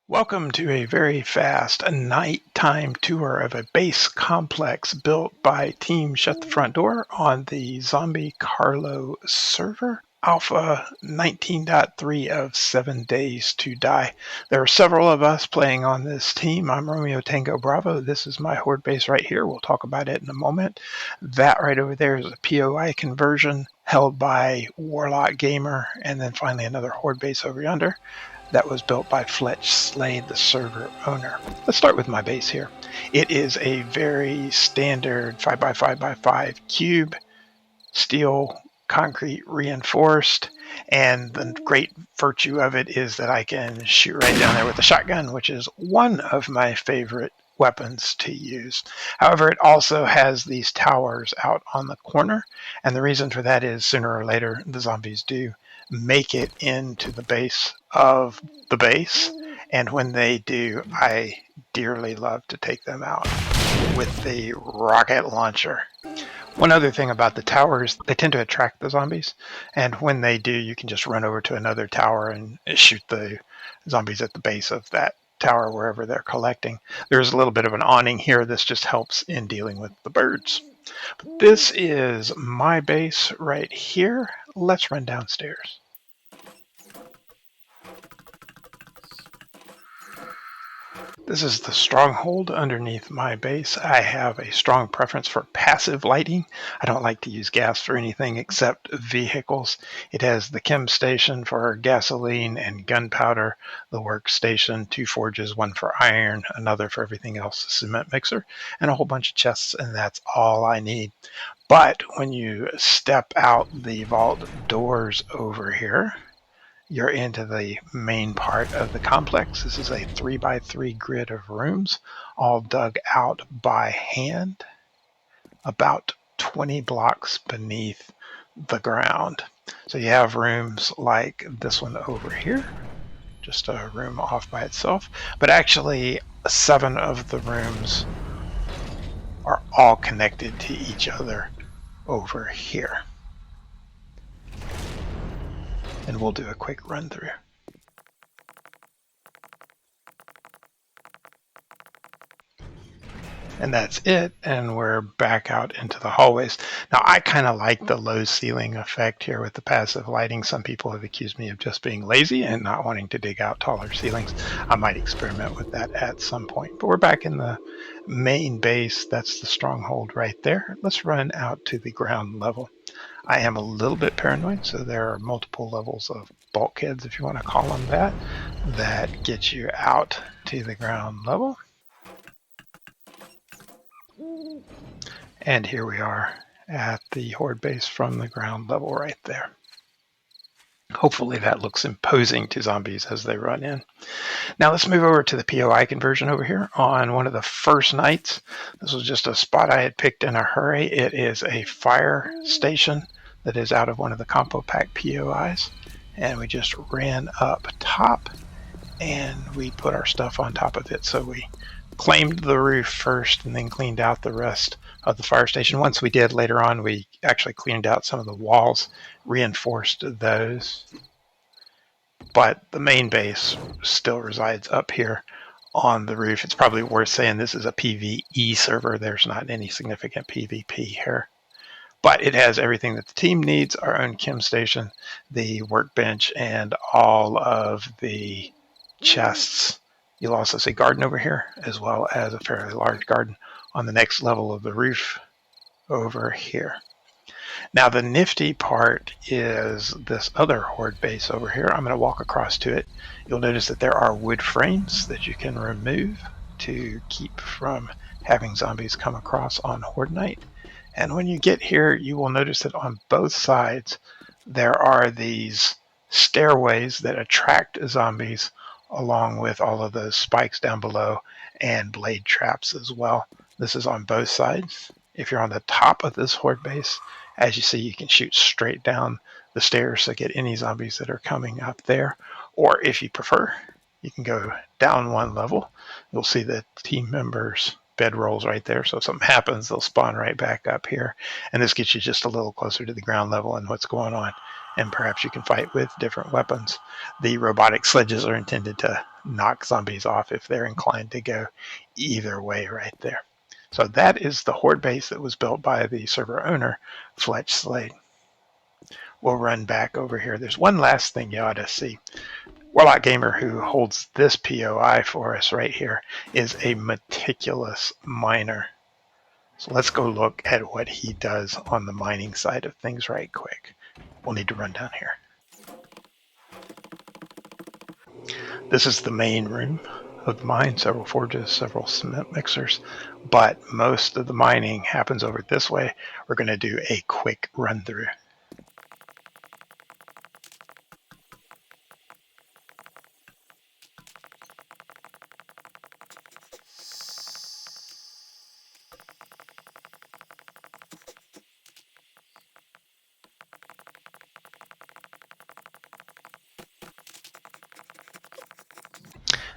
Welcome to a very fast nighttime tour of a base complex built by Team Shut the Front Door on the Zombie Carlo server, Alpha 19.3 of 7 Days to Die. There are several of us playing on this team. I'm Romeo Tango Bravo. This is my horde base right here. We'll talk about it in a moment. That right over there is a POI conversion held by Warlock Gamer, and then finally another horde base over yonder that was built by Fletch Slade, the server owner. Let's start with my base here. It is a very standard 5x5x5 cube, steel, concrete reinforced, and the great virtue of it is that I can shoot right down there with a shotgun, which is one of my favorite weapons to use. However, it also has these towers out on the corner, and the reason for that is sooner or later the zombies do make it into the base of the base, and when they do, I dearly love to take them out with the rocket launcher. One other thing about the towers, they tend to attract the zombies, and when they do, you can just run over to another tower and shoot the zombies at the base of that tower wherever they're collecting. There's a little bit of an awning here. This just helps in dealing with the birds. But this is my base right here. Let's run downstairs. This is the stronghold underneath my base. I have a strong preference for passive lighting. I don't like to use gas for anything except vehicles. It has the chem station for gasoline and gunpowder, the workstation, 2 forges, 1 for iron, another for everything else, a cement mixer, and a whole bunch of chests, and that's all I need. But when you step out the vault doors over here, you're into the main part of the complex. This is a 3x3 grid of rooms, all dug out by hand, about 20 blocks beneath the ground. So you have rooms like this one over here, just a room off by itself, but actually 7 of the rooms are all connected to each other over here. And we'll do a quick run through. And that's it, and we're back out into the hallways. Now, I kind of like the low ceiling effect here with the passive lighting. Some people have accused me of just being lazy and not wanting to dig out taller ceilings. I might experiment with that at some point. But we're back in the main base. That's the stronghold right there. Let's run out to the ground level. I am a little bit paranoid, so there are multiple levels of bulkheads, if you want to call them that get you out to the ground level. And here we are at the horde base from the ground level right there. Hopefully that looks imposing to zombies as they run in. Now let's move over to the POI conversion over here on one of the first nights. This was just a spot I had picked in a hurry. It is a fire station that is out of one of the compo pack POIs. And we just ran up top and we put our stuff on top of it. So we claimed the roof first and then cleaned out the rest of the fire station. Once we did later on, we actually cleaned out some of the walls, reinforced those. But the main base still resides up here on the roof. It's probably worth saying this is a PvE server. There's not any significant PvP here. But it has everything that the team needs, our own chem station, the workbench, and all of the chests. You'll also see garden over here, as well as a fairly large garden on the next level of the roof over here. Now the nifty part is this other horde base over here. I'm going to walk across to it. You'll notice that there are wood frames that you can remove to keep from having zombies come across on horde night. And when you get here, you will notice that on both sides there are these stairways that attract zombies, along with all of those spikes down below and blade traps as well. This is on both sides. If you're on the top of this horde base, as you see, you can shoot straight down the stairs to get any zombies that are coming up there. Or if you prefer, you can go down one level. You'll see the team members' bedrolls right there. So if something happens, they'll spawn right back up here. And this gets you just a little closer to the ground level and what's going on and perhaps you can fight with different weapons. The robotic sledges are intended to knock zombies off if they're inclined to go either way right there. So that is the horde base that was built by the server owner, Fletch Slade. We'll run back over here. There's one last thing you ought to see. Warlock Gamer, who holds this POI for us right here, is a meticulous miner. So let's go look at what he does on the mining side of things right quick. We'll need to run down here. This is the main room of the mine, several forges, several cement mixers, but most of the mining happens over this way. We're going to do a quick run through.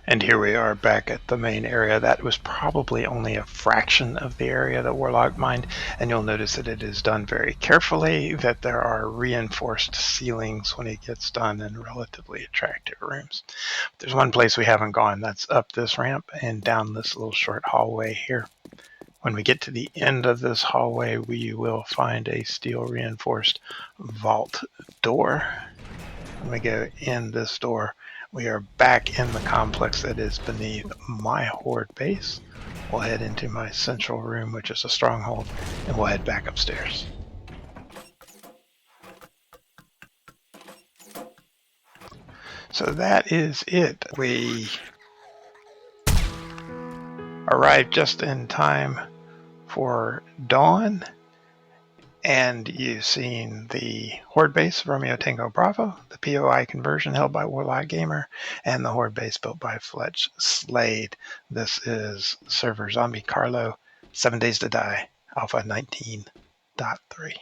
And here we are back at the main area. That was probably only a fraction of the area that Warlock mined, and you'll notice that it is done very carefully, that there are reinforced ceilings when it gets done in relatively attractive rooms. There's one place we haven't gone. That's up this ramp and down this little short hallway here. When we get to the end of this hallway, we will find a steel reinforced vault door. When we go in this door, we are back in the complex that is beneath my horde base. We'll head into my central room, which is a stronghold, and we'll head back upstairs. So that is it. We arrived just in time for dawn, and you've seen the horde base, Romeo Tango Bravo, the POI conversion held by Warlock Gamer, and the horde base built by Fletch Slade. This is server Zombie Carlo, 7 Days to Die, Alpha 19.3.